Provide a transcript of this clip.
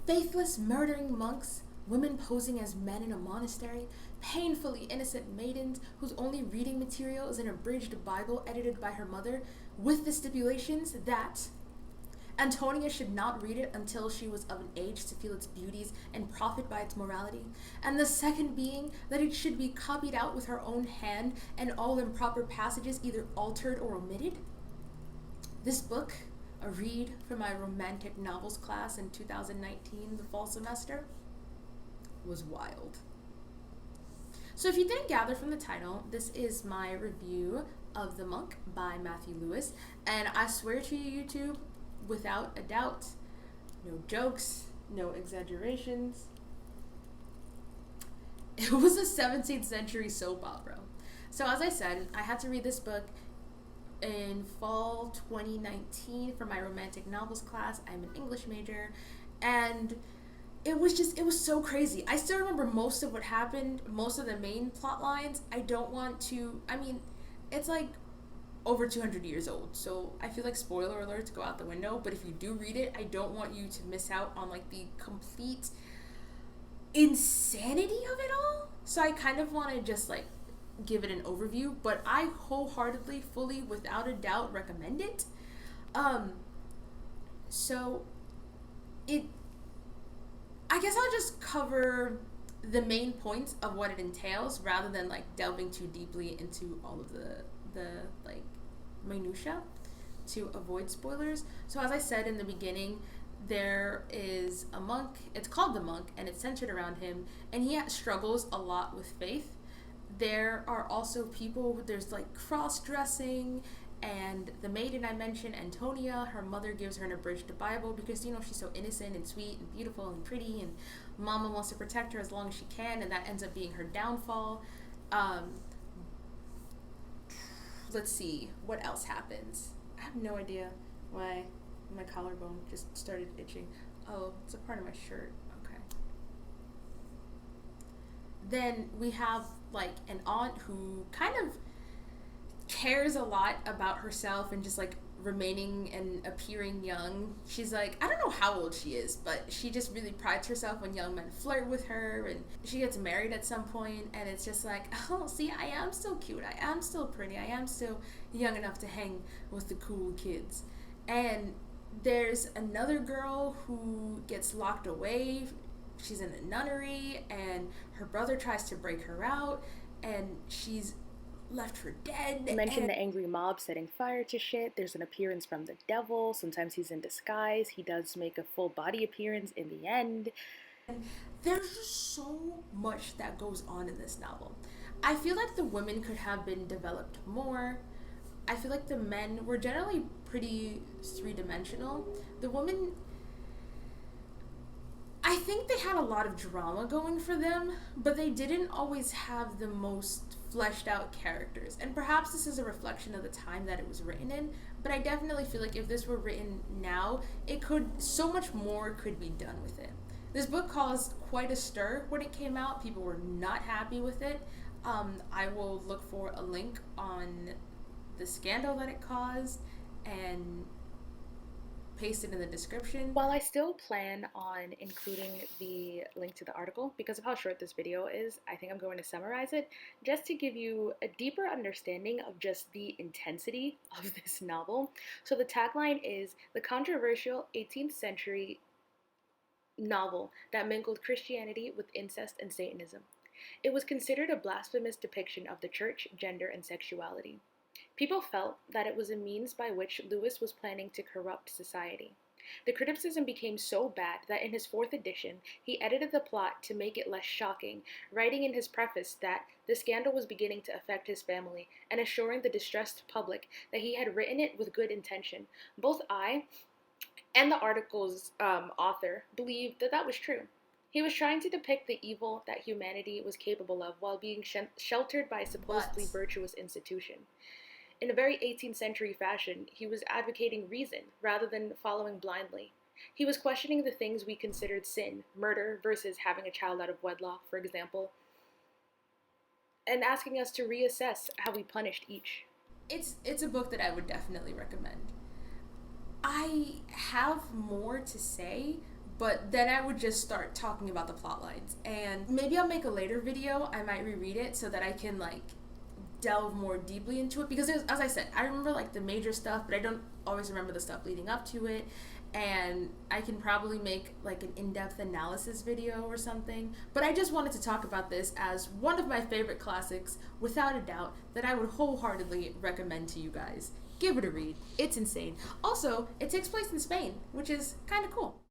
Faithless murdering monks, women posing as men in a monastery, painfully innocent maidens whose only reading material is an abridged Bible edited by her mother, with the stipulations that Antonia should not read it until she was of an age to feel its beauties and profit by its morality, and the second being that it should be copied out with her own hand and all improper passages either altered or omitted. This book, a read for my romantic novels class in 2019, the fall semester, was wild. So, if you didn't gather from the title, this is my review of The Monk by Matthew Lewis, and I swear to you, YouTube, without a doubt, no jokes, no exaggerations, it was a 17th century soap opera. So, as I said, I had to read this book in fall 2019 for my romantic novels class. I'm an English major, and it was so crazy. I still remember most of what happened, most of the main plot lines. I don't want to, I mean, it's like over 200 years old, so I feel like spoiler alerts go out the window, but if you do read it, I don't want you to miss out on like the complete insanity of it all. So I kind of want to just like give it an overview, but I wholeheartedly, fully, without a doubt recommend it. Um, so it, I guess I'll just cover the main points of what it entails rather than like delving too deeply into all of the like minutia to avoid spoilers. So as I said in the beginning, there is a monk. It's called The Monk, and it's centered around him, and he struggles a lot with faith. There are also people, there's like cross dressing, and the maiden I mentioned, Antonia, her mother gives her an abridged Bible because, you know, she's so innocent and sweet and beautiful and pretty, and mama wants to protect her as long as she can, and that ends up being her downfall. Um, let's see, what else happens? I have no idea why my collarbone just started itching. Oh, it's a part of my shirt. Okay. Then we have like an aunt who kind of cares a lot about herself and just like remaining and appearing young. She's like, I don't know how old she is, but she just really prides herself when young men flirt with her, and she gets married at some point, and it's just like, oh, see, I am still cute, I am still pretty, I am still young enough to hang with the cool kids. And there's another girl who gets locked away. She's in a nunnery, and her brother tries to break her out, and she's left for dead. I mentioned the angry mob setting fire to shit. There's an appearance from the devil. Sometimes he's in disguise. He does make a full body appearance in the end. There's just so much that goes on in this novel. I feel like the women could have been developed more. I feel like the men were generally pretty three dimensional. The women, I think they had a lot of drama going for them, but they didn't always have the most fleshed out characters. And perhaps this is a reflection of the time that it was written in, but I definitely feel like if this were written now, it could, so much more could be done with it. This book caused quite a stir when it came out. People were not happy with it. I will look for a link on the scandal that it caused and paste it in the description. While I still plan on including the link to the article, because of how short this video is, I think I'm going to summarize it just to give you a deeper understanding of just the intensity of this novel. So the tagline is the controversial 18th century novel that mingled Christianity with incest and Satanism. It was considered a blasphemous depiction of the church, gender, and sexuality. People felt that it was a means by which Lewis was planning to corrupt society. The criticism became so bad that in his fourth edition, he edited the plot to make it less shocking, writing in his preface that the scandal was beginning to affect his family and assuring the distressed public that he had written it with good intention. Both I and the article's author believed that that was true. He was trying to depict the evil that humanity was capable of while being sheltered by a supposedly But virtuous institution. In a very 18th century fashion, he was advocating reason rather than following blindly. He was questioning the things we considered sin, murder versus having a child out of wedlock, for example, and asking us to reassess how we punished each. it's a book that I would definitely recommend. I have more to say, but then I would just start talking about the plot lines. And maybe I'll make a later video, I might reread it so that I can like delve more deeply into it, because as I said, I remember like the major stuff, but I don't always remember the stuff leading up to it. And I can probably make like an in-depth analysis video or something, but I just wanted to talk about this as one of my favorite classics, without a doubt, that I would wholeheartedly recommend to you guys. Give it a read. It's insane. Also, it takes place in Spain, which is kind of cool.